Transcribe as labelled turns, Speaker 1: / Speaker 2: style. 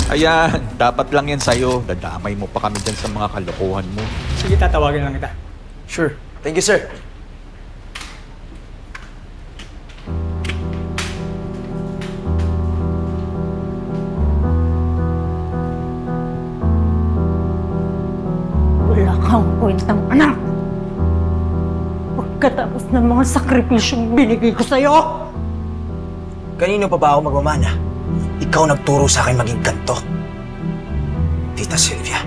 Speaker 1: Ayan, dapat lang yan sa'yo. Dadamay mo pa kami dyan sa mga kalokohan mo.
Speaker 2: Sige, tatawagin lang kita.
Speaker 3: Sure. Thank you, sir.
Speaker 4: Wala kang kwentang anak! Pagkatapos ng mga sakripisyong binigay ko sa'yo!
Speaker 3: Kanino pa ba ako magmamana? Ikaw nagturo sa akin maging ganto. Tita Sylvia.